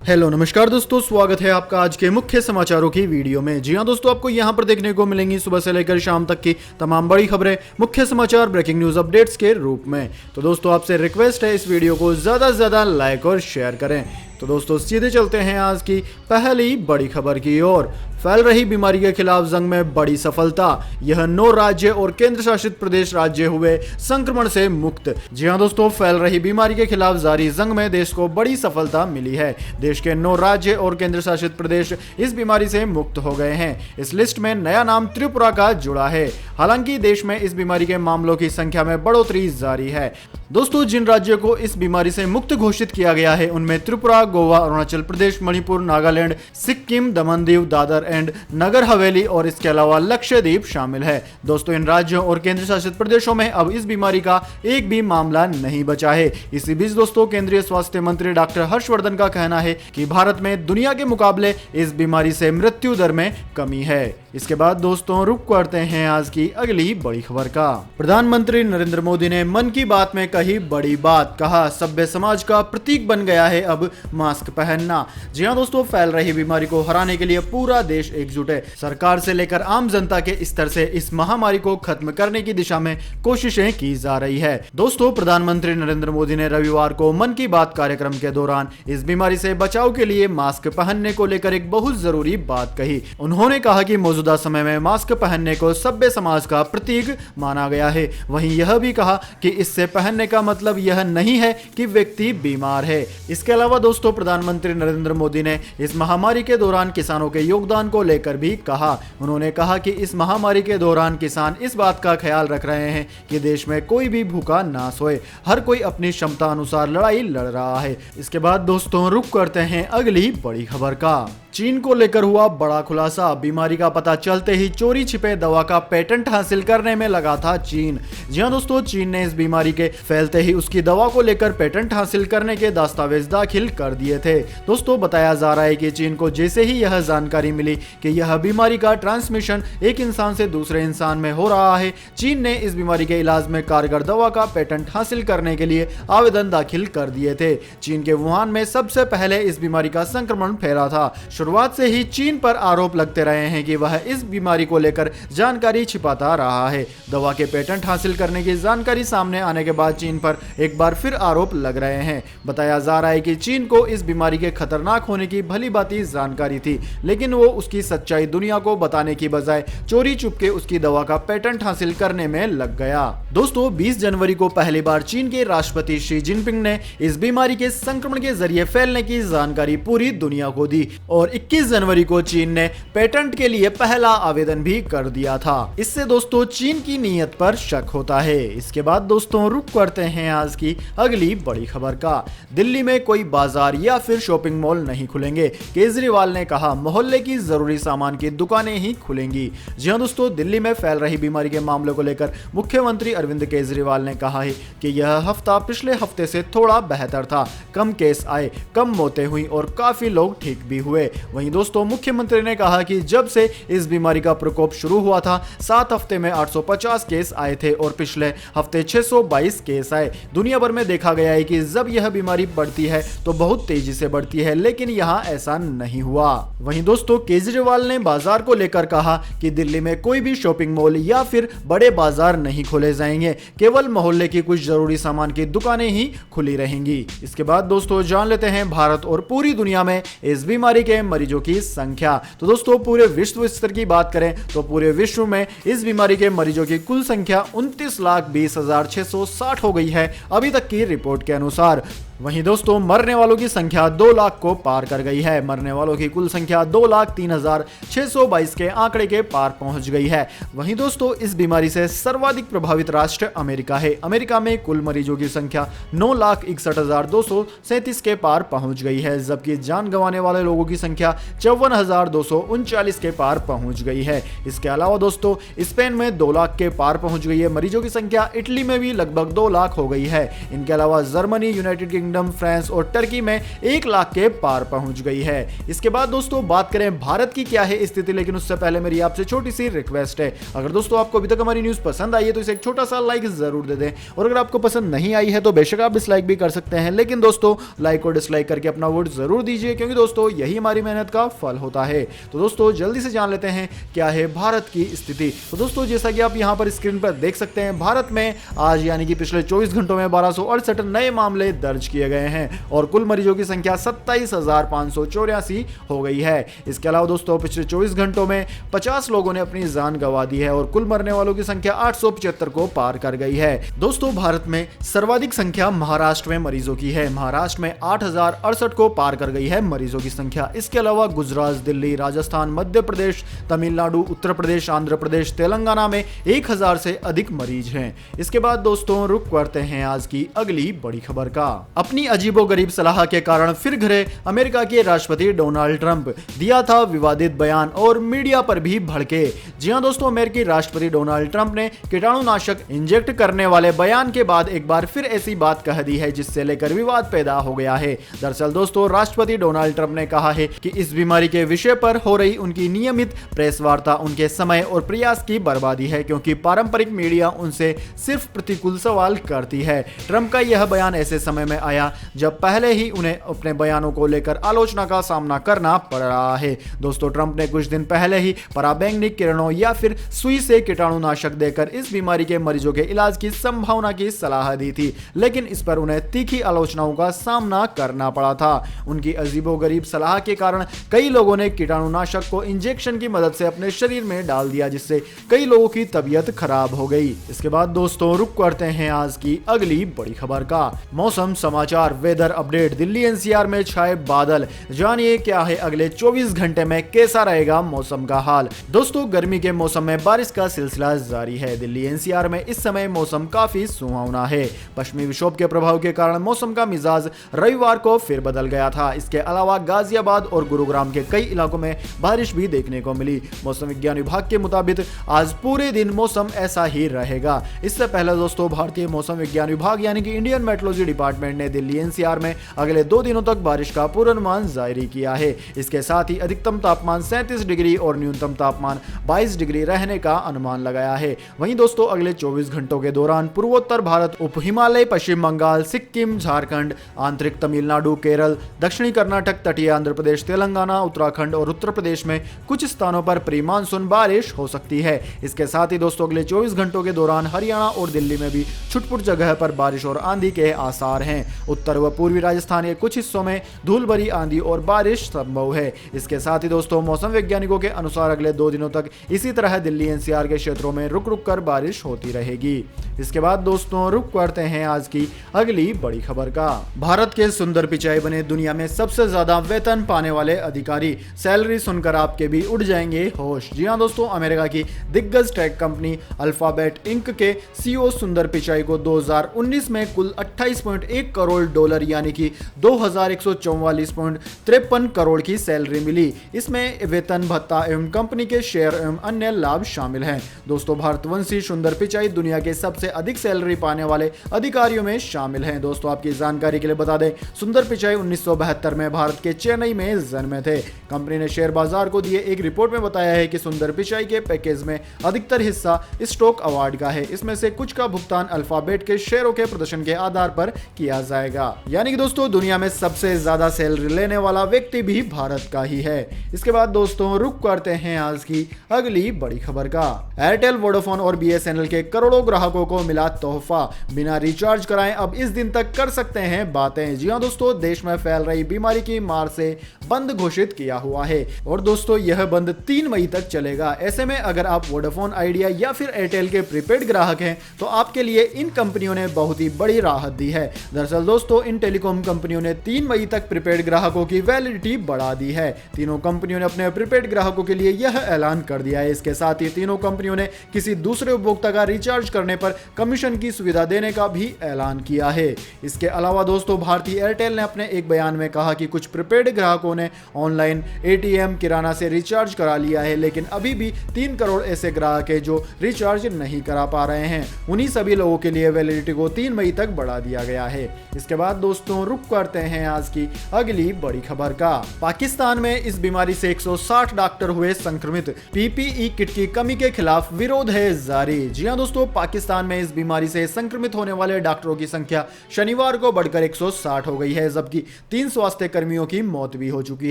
Hello नमस्कार दोस्तों, स्वागत है आपका आज के मुख्य समाचारों की वीडियो में। जी हां दोस्तों, आपको यहां पर देखने को मिलेंगी सुबह से लेकर शाम तक की तमाम बड़ी खबरें, मुख्य समाचार, ब्रेकिंग न्यूज अपडेट्स के रूप में। तो दोस्तों आपसे रिक्वेस्ट है इस वीडियो को ज़्यादा से ज़्यादा लाइक और शेयर करें। तो दोस्तों सीधे चलते हैं आज की पहली बड़ी खबर की ओर। फैल रही बीमारी के खिलाफ जंग में बड़ी सफलता, यह 9 राज्य और केंद्र शासित प्रदेश राज्य हुए संक्रमण से मुक्त। जी हां दोस्तों, फैल रही बीमारी के खिलाफ जारी जंग में देश को बड़ी सफलता मिली है। देश के 9 राज्य और केंद्र शासित प्रदेश इस बीमारी से मुक्त हो गए हैं। इस लिस्ट में नया नाम त्रिपुरा का जुड़ा है। हालांकि देश में इस बीमारी के मामलों की संख्या में बढ़ोतरी जारी है। दोस्तों जिन राज्यों को इस बीमारी से मुक्त घोषित किया गया है उनमें त्रिपुरा, गोवा, अरुणाचल प्रदेश, मणिपुर, नागालैंड, सिक्किम, दमन दीव, दादर एंड नगर हवेली और इसके अलावा लक्षद्वीप शामिल है। दोस्तों इन राज्यों और केंद्र शासित प्रदेशों में अब इस बीमारी का एक भी मामला नहीं बचा है। इसी बीच दोस्तों केंद्रीय स्वास्थ्य मंत्री डॉक्टर हर्षवर्धन का कहना है कि भारत में दुनिया के मुकाबले इस बीमारी से मृत्यु दर में कमी है। इसके बाद दोस्तों रुक करते हैं आज की अगली बड़ी खबर का। प्रधानमंत्री नरेंद्र मोदी ने मन की बात में कही बड़ी बात, कहा सभ्य समाज का प्रतीक बन गया है अब मास्क पहनना। जी हां दोस्तों, फैल रही बीमारी को हराने के लिए पूरा देश एकजुट है। सरकार से लेकर आम जनता के स्तर से इस महामारी को खत्म करने की दिशा में कोशिशें की जा रही है। दोस्तों प्रधानमंत्री नरेंद्र मोदी ने रविवार को मन की बात कार्यक्रम के दौरान इस बीमारी से बचाव के लिए मास्क पहनने को लेकर एक बहुत जरूरी बात कही। उन्होंने कहा कि मौजूदा समय में मास्क पहनने को सभ्य समाज का प्रतीक माना गया है। वहीं यह भी कहा कि इससे पहनने का मतलब यह नहीं है कि व्यक्ति बीमार है। इसके अलावा दोस्तों प्रधानमंत्री नरेंद्र मोदी ने इस महामारी के दौरान किसानों के योगदान को लेकर भी कहा। उन्होंने कहा कि इस महामारी के दौरान किसान इस बात का ख्याल रख रहे हैं कि देश में कोई भी भूखा ना सोए। हर कोई अपनी क्षमता अनुसार लड़ाई लड़ रहा है। इसके बाद दोस्तों रुक करते हैं अगली बड़ी खबर का। चीन को लेकर हुआ बड़ा खुलासा, बीमारी का पता चलते ही चोरी छिपे दवा का पेटेंट हासिल करने में लगा था चीन। जी हां दोस्तों, चीन ने इस बीमारी के फैलते ही उसकी दवा को लेकर पेटेंट हासिल करने के दस्तावेज दाखिल कर दिए थे। दोस्तों बताया जा रहा है कि चीन को जैसे ही यह जानकारी मिली कि यह बीमारी का ट्रांसमिशन एक इंसान से दूसरे इंसान में हो रहा है, चीन ने इस बीमारी के इलाज में कारगर दवा का पेटेंट हासिल करने के लिए आवेदन दाखिल कर दिए थे। चीन के वुहान में सबसे पहले इस बीमारी का संक्रमण फैला था। शुरुआत से ही चीन पर आरोप लगते रहे हैं कि वह इस बीमारी को लेकर जानकारी छिपाता रहा है। दवा के पेटेंट हासिल करने की जानकारी सामने आने के बाद चीन पर एक बार फिर आरोप लग रहे हैं। बताया जा रहा है कि चीन को इस बीमारी के खतरनाक होने की भली भांति जानकारी थी, लेकिन वो उसकी सच्चाई दुनिया को बताने की बजाय चोरी चुपके उसकी दवा का पेटेंट हासिल करने में लग गया। दोस्तों 20 जनवरी को पहली बार चीन के राष्ट्रपति शी जिनपिंग ने इस बीमारी के संक्रमण के जरिए फैलने की जानकारी पूरी दुनिया को दी और 21 जनवरी को चीन ने पेटेंट के लिए पहला आवेदन भी कर दिया था। इससे दोस्तों चीन की नीयत पर शक होता है। इसके बाद दोस्तों रुक करते हैं आज की अगली बड़ी खबर का। दिल्ली में कोई बाजार या फिर शॉपिंग मॉल नहीं खुलेंगे, केजरीवाल ने कहा मोहल्ले की जरूरी सामान की दुकानें ही खुलेंगी। जी हां दोस्तों, दिल्ली में फैल रही बीमारी के मामले को लेकर मुख्यमंत्री अरविंद केजरीवाल ने कहा है कि यह हफ्ता पिछले हफ्ते से थोड़ा बेहतर था। कम केस आए, कम मौतें हुई और काफी लोग ठीक भी हुए। वहीं दोस्तों मुख्यमंत्री ने कहा कि जब से इस बीमारी का प्रकोप शुरू हुआ था 7 हफ्ते में 850 केस आए थे और पिछले हफ्ते 622 केस आए। दुनिया भर में देखा गया है कि जब यह बीमारी बढ़ती है तो बहुत तेजी से बढ़ती है, लेकिन यहाँ ऐसा नहीं हुआ। वहीं दोस्तों केजरीवाल ने बाजार को लेकर कहा कि दिल्ली में कोई भी शॉपिंग मॉल या फिर बड़े बाजार नहीं खोले जाएंगे, केवल मोहल्ले की कुछ जरूरी सामान की दुकानें ही खुली रहेंगी। इसके बाद दोस्तों जान लेते हैं भारत और पूरी दुनिया में इस बीमारी के मरीजों की संख्या। तो दोस्तों पूरे विश्व स्तर की बात करें तो पूरे विश्व में इस बीमारी के मरीजों की कुल संख्या 29,20,660 हो गई है अभी तक की रिपोर्ट के अनुसार। वहीं दोस्तों मरने वालों की संख्या 2 लाख को पार कर गई है। मरने वालों की कुल संख्या 2,03,622 के आंकड़े के पार पहुंच गई है। वहीं दोस्तों इस बीमारी से सर्वाधिक प्रभावित राष्ट्र अमेरिका है। अमेरिका में कुल मरीजों की संख्या 9,61,237 के पार पहुंच गई है, जबकि जान गंवाने वाले लोगों की संख्या 54,239 के पार पहुंच गई है। इसके अलावा दोस्तों स्पेन में 2 लाख के पार पहुंच गई है मरीजों की संख्या। इटली में भी लगभग 2 लाख हो गई है। इनके अलावा जर्मनी, यूनाइटेड किंगडम, फ्रांस और टर्की में 1 लाख के पार पहुंच गई है। इसके बाद दोस्तों बात करें भारत की क्या है स्थिति, लेकिन उससे पहले मेरी आपसे छोटी सी रिक्वेस्ट है, अगर दोस्तों आपको अभी तक हमारी न्यूज पसंद आई है तो इसे एक छोटा सा लाइक जरूर दे दें, और अगर आपको पसंद नहीं आई है तो बेशक आप डिसलाइक भी कर सकते हैं, लेकिन दोस्तों लाइक और डिसलाइक करके अपना वोट जरूर दीजिए, क्योंकि दोस्तों यही हमारी मेहनत का फल होता है। तो दोस्तों जल्दी से जान लेते हैं क्या है भारत की स्थिति। तो दोस्तों जैसा कि आप यहां पर स्क्रीन पर देख सकते हैं, भारत में आज यानी कि पिछले 24 घंटों में 1268 नए मामले दर्ज किए गए हैं और कुल मरीजों की संख्या 27,584 हो गई है। इसके अलावा दोस्तों पिछले 24 घंटों में 50 लोगों ने अपनी जान गंवा दी है और कुल मरने वालों की संख्या 875 को पार कर गई है। दोस्तों भारत में सर्वाधिक संख्या महाराष्ट्र में मरीजों की है, महाराष्ट्र में 8,068 को पार कर गई है मरीजों की संख्या। इसके अलावा गुजरात, दिल्ली, राजस्थान, मध्य प्रदेश, तमिलनाडु, उत्तर प्रदेश, आंध्र प्रदेश, तेलंगाना में 1000 से अधिक मरीज हैं। इसके बाद दोस्तों रुक करते हैं आज की अगली बड़ी खबर का। अपनी अजीबोगरीब सलाह के कारण फिर घिरे अमेरिका के राष्ट्रपति डोनाल्ड ट्रंप, दिया था विवादित बयान और मीडिया पर भी भड़के। जी हां दोस्तों, अमेरिकी राष्ट्रपति डोनाल्ड ट्रंप ने कीटाणुनाशक इंजेक्ट करने वाले बयान के बाद एक बार फिर ऐसी बात कह दी है जिससे लेकर विवाद पैदा हो गया है। दरअसल दोस्तों राष्ट्रपति डोनाल्ड ट्रंप ने कहा है कि इस बीमारी के विषय पर हो रही उनकी नियमित प्रेस वार्ता उनके समय और प्रयास की बर्बादी है, क्योंकि पारंपरिक मीडिया उनसे सिर्फ प्रतिकूल सवाल करती है। ट्रंप का यह बयान ऐसे समय में आया जब पहले ही उन्हें अपने बयानों को लेकर आलोचना का सामना करना पड़ रहा है। दोस्तों ट्रंप ने कुछ दिन पहले ही पराबैंगनिक किरणों या फिर सुई से कीटाणुनाशक देकर इस बीमारी के मरीजों के इलाज की संभावना की सलाह दी थी, लेकिन इस पर उन्हें तीखी आलोचनाओं का सामना करना पड़ा था। उनकी अजीबोगरीब सलाह के कारण कई लोगों ने कीटाणुनाशक को इंजेक्शन की मदद से अपने शरीर में डाल दिया, जिससे कई लोगों की तबीयत खराब हो गई। इसके बाद दोस्तों रुक करते हैं आज की अगली बड़ी खबर का। मौसम समाचार, वेदर अपडेट। दिल्ली एनसीआर में छाए बादल, जानिए क्या है अगले 24 घंटे में कैसा रहेगा मौसम का हाल। दोस्तों गर्मी के मौसम में बारिश का सिलसिला जारी है। दिल्ली एनसीआर में इस समय मौसम काफी सुहावना है। पश्चिमी विक्षोभ के प्रभाव के कारण मौसम का मिजाज रविवार को फिर बदल गया था। इसके अलावा गाजियाबाद और गुरुग्राम के कई इलाकों में बारिश भी देखने को मिली। मौसम विज्ञान विभाग के मुताबिक आज पूरे दिन मौसम ऐसा ही रहेगा। इससे पहले दोस्तों भारतीय मौसम विज्ञान विभाग यानी कि इंडियन मेट्रोलॉजी डिपार्टमेंट ने दिल्ली एनसीआर में अगले 2 दिनों तक बारिश का पूर्वानुमान जारी किया है। इसके साथ ही अधिकतम तापमान 37 डिग्री और न्यूनतम तापमान 22 डिग्री रहने का अनुमान लगाया है। वहीं दोस्तों अगले 24 घंटों के दौरान पूर्वोत्तर भारत, उप हिमालय, पश्चिम बंगाल, सिक्किम, झारखंड, आंतरिक तमिलनाडु, केरल, दक्षिणी कर्नाटक, तटीय आंध्र प्रदेश, तेलंगाना, उत्तराखंड और उत्तर प्रदेश में कुछ स्थानों पर प्री मानसून बारिश हो सकती है। इसके साथ ही दोस्तों अगले 24 घंटों के दौरान हरियाणा और दिल्ली में भी छुटपुट जगह पर बारिश और आंधी के आसार हैं। उत्तर व पूर्वी राजस्थान के कुछ हिस्सों में धूल भरी आंधी और बारिश संभव है। इसके साथ ही दोस्तों मौसम वैज्ञानिकों के अनुसार अगले 2 दिनों तक इसी तरह दिल्ली एनसीआर के क्षेत्रों में रुक रुक कर बारिश होती रहेगी। इसके बाद दोस्तों रुक करते हैं आज की अगली बड़ी खबर का। भारत के सुंदर पिचाई बने दुनिया में सबसे ज्यादा वेतन पाने वाले अधिकारी, सैलरी सुनकर आपके भी उड़ जाएंगे होश। जी हां दोस्तों, अमेरिका की दिग्गज टेक कंपनी अल्फाबेट इंक के सीईओ सुंदर पिचाई को 2019 में कुल 28.1 करोड़ डॉलर यानी कि 2144.53 करोड़ की सैलरी मिली। इसमें वेतन भत्ता एवं कंपनी के शेयर एवं अन्य लाभ शामिल हैं। दोस्तों भारतवंशी सुंदर पिचाई दुनिया के सबसे अधिक सैलरी पाने वाले अधिकारियों में शामिल हैं। दोस्तों आपकी जानकारी के लिए बता दें, सुंदर पिचाई 1972 में भारत के चेन्नई में जन्मे थे। कंपनी ने शेयर बाजार को दिए एक रिपोर्ट में बताया है कि सुंदर पिचाई के पैकेज में अधिकतर हिस्सा स्टॉक अवार्ड का है। इसमें से कुछ का भुगतान अल्फाबेट के शेयरों के प्रदर्शन के आधार पर किया जाएगा। यानी कि दोस्तों दुनिया में सबसे ज्यादा सैलरी लेने वाला व्यक्ति भी भारत का ही है। इसके बाद दोस्तों रुक करते हैं आज की अगली बड़ी खबर का। एयरटेल, वोडाफोन और बीएसएनएल के करोड़ों ग्राहकों को मिला तोहफा, बिना रिचार्ज कराएं अब इस दिन तक कर सकते हैं बातें। जी हां दोस्तों, देश में फैल रही बीमारी की मार से बंद घोषित किया हुआ है और दोस्तों यह बंद 3 मई तक चलेगा। ऐसे में अगर आप वोडाफोन, आइडिया या फिर एयरटेल के प्रीपेड ग्राहक हैं तो आपके लिए इन कंपनियों ने बहुत ही बड़ी राहत दी है। दरअसल दोस्तों इन टेलीकॉम कंपनियों ने 3 मई तक प्रीपेड ग्राहकों की वैलिडिटी बढ़ा दी है। तीनों कंपनियों ने अपने प्रीपेड ग्राहकों के लिए यह ऐलान कर दिया है। इसके साथ ही तीनों कंपनियों ने किसी दूसरे उपभोक्ता का रिचार्ज करने पर कमीशन की सुविधा देने का भी ऐलान किया है। इसके अलावा दोस्तों भारतीय एयरटेल ने अपने एक बयान में कहा कि कुछ प्रीपेड ग्राहकों ने ऑनलाइन, एटीएम, किराना से रिचार्ज करा लिया है, लेकिन अभी भी 3 करोड़ ऐसे ग्राहक हैं जो रिचार्ज नहीं करा पा रहे हैं। उन्हीं सभी लोगों के लिए वैलिडिटी को 3 मई तक बढ़ा दिया गया है। इसके बाद दोस्तों रुक करते हैं आज की अगली बड़ी खबर का। पाकिस्तान में इस बीमारी से 160 डॉक्टर हुए संक्रमित, पीपीई किट की कमी के खिलाफ विरोध है जारी। जी हां दोस्तों, पाकिस्तान में इस बीमारी से संक्रमित होने वाले डॉक्टरों की संख्या शनिवार को बढ़कर 160 हो गई है, जबकि 3 स्वास्थ्य कर्मियों की मौत भी हो चुकी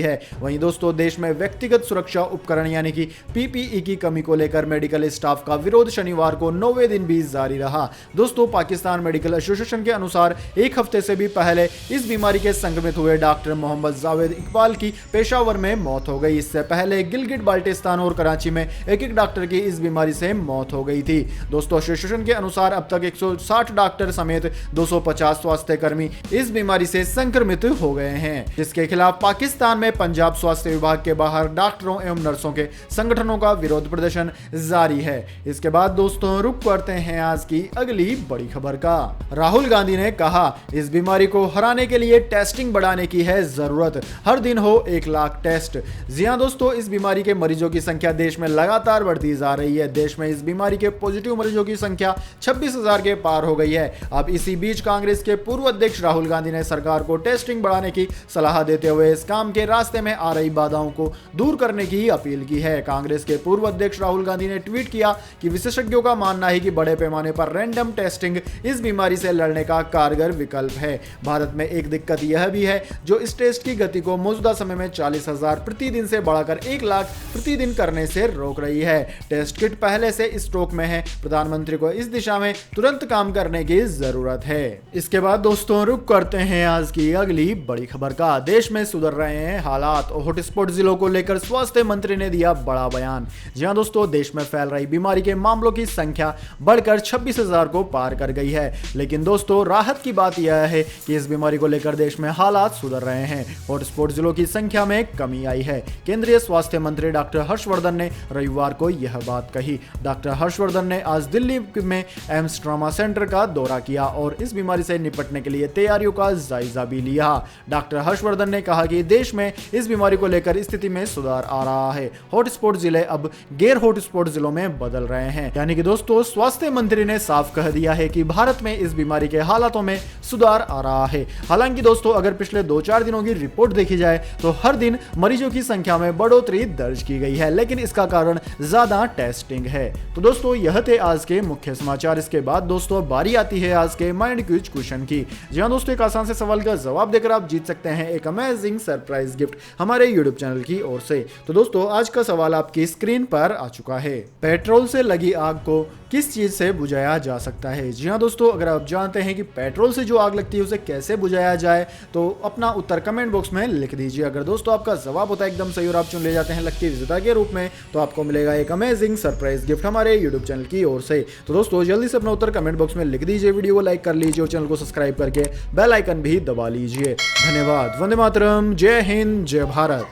है। वहीं दोस्तों देश में व्यक्तिगत सुरक्षा उपकरण यानी कि पीपीई की कमी को लेकर मेडिकल स्टाफ का विरोध शनिवार को 9वें दिन भी जारी रहा। दोस्तों पाकिस्तान मेडिकल एसोसिएशन के अनुसार एक हफ्ते से भी पहले इस बीमारी के संक्रमित हुए डॉक्टर मोहम्मद जावेद इकबाल की पेशावर में मौत हो गई। इससे पहले गिलगिट बाल्टिस्तान और कराची में एक डॉक्टर की इस बीमारी से मौत हो गई थी। दोस्तों एसोसिएशन के अनुसार अब तक 160 डॉक्टर समेत 250 स्वास्थ्य कर्मी इस बीमारी से संक्रमित हो गए हैं, जिसके खिलाफ पाकिस्तान में पंजाब स्वास्थ्य विभाग के बाहर डॉक्टरों एवं नर्सों के संगठनों का विरोध प्रदर्शन जारी है। इसके बाद दोस्तों रुक करते हैं आज की अगली बड़ी खबर का। राहुल गांधी ने कहा इस बीमारी को हराने के लिए टेस्टिंग बढ़ाने की है जरूरत, हर दिन हो 1 लाख टेस्ट। जी हां दोस्तों, इस बीमारी के मरीजों की संख्या देश में लगातार बढ़ती जा रही है। देश में इस बीमारी के पॉजिटिव मरीजों की संख्या 26,000 के पार हो गई है। अब इसी बीच कांग्रेस के पूर्व अध्यक्ष राहुल गांधी ने सरकार को टेस्टिंग बढ़ाने की सलाह देते हुए इस काम के रास्ते में आ रही बाधाओं को दूर करने की अपील की है। कांग्रेस के पूर्व अध्यक्ष राहुल गांधी ने ट्वीट किया कि विशेषज्ञों का मानना है कि बड़े पैमाने पर रैंडम टेस्टिंग इस बीमारी से लड़ने का कारगर विकल्प है। भारत में एक दिक्कत यह भी है जो इस टेस्ट की गति को मौजूदा समय में 40,000 प्रतिदिन से बढ़ाकर 1 लाख प्रतिदिन करने से रोक रही है। टेस्ट किट पहले से स्टॉक में है, प्रधानमंत्री को इस दिशा में तुरंत काम करने की जरूरत है। इसके बाद दोस्तों रुक करते हैं आज की अगली बड़ी खबर का। देश में सुधर रहे हैं हालात, हॉटस्पॉट जिलों को लेकर स्वास्थ्य मंत्री ने दिया बड़ा बयान। जी हां दोस्तों, देश में फैल रही बीमारी के मामलों की संख्या बढ़कर 26,000 को पार कर गई है, लेकिन दोस्तों राहत की बात यह है कि इस बीमारी को लेकर देश में हालात सुधर रहे हैं। हॉटस्पॉट जिलों की संख्या में कमी आई है। केंद्रीय स्वास्थ्य मंत्री डॉक्टर हर्षवर्धन ने रविवार को यह बात कही। डॉक्टर हर्षवर्धन ने आज दिल्ली में एम्स ट्रॉमा सेंटर का दौरा किया और इस बीमारी से निपटने के लिए तैयारियों का जायजा भी लिया। डॉक्टर हर्षवर्धन ने कहा कि देश में इस बीमारी को लेकर स्थिति में सुधार आ रहा है। हॉटस्पॉट जिले अब गैर हॉटस्पॉट जिलों में बदल रहे हैं। यानी कि दोस्तों स्वास्थ्य मंत्री ने साफ कह दिया है कि भारत में इस बीमारी के हालातों में सुधार आ रहा है। हालांकि दोस्तों अगर पिछले 2-4 दिनों की रिपोर्ट देखी जाए तो हर दिन मरीजों की संख्या में बढ़ोतरी दर्ज की गई है, लेकिन इसका कारण ज्यादा टेस्टिंग है। तो दोस्तों यह थे आज के मुख्य समाचार। इसके बाद दोस्तों बारी आती है आज के माइंड क्विज क्वेश्चन की। जी हां दोस्तों, एक आसान से सवाल का जवाब देकर आप जीत सकते हैं एक अमेजिंग सरप्राइज गिफ्ट हमारे यूट्यूब चैनल की ओर से। तो दोस्तों आज का सवाल आपकी स्क्रीन पर आ चुका है। पेट्रोल से लगी आग को किस चीज से बुझाया जा सकता है? जी हां दोस्तों, अगर आप जानते हैं कि पेट्रोल से जो आग लगती है उसे कैसे बुझाया जाए तो अपना उत्तर कमेंट बॉक्स में लिख दीजिए। अगर दोस्तों आपका जवाब होता है एकदम सही और आप चुन ले जाते हैं लकी विजेता के रूप में, तो आपको मिलेगा एक अमेजिंग सरप्राइज गिफ्ट हमारे यूट्यूब चैनल की ओर से। तो दोस्तों जल्दी से अपना उत्तर कमेंट बॉक्स में लिख दीजिए, वीडियो को लाइक कर लीजिए और चैनल को सब्सक्राइब करके बेल आइकन भी दबा लीजिए। धन्यवाद। वंदे मातरम। जय हिंद, जय भारत।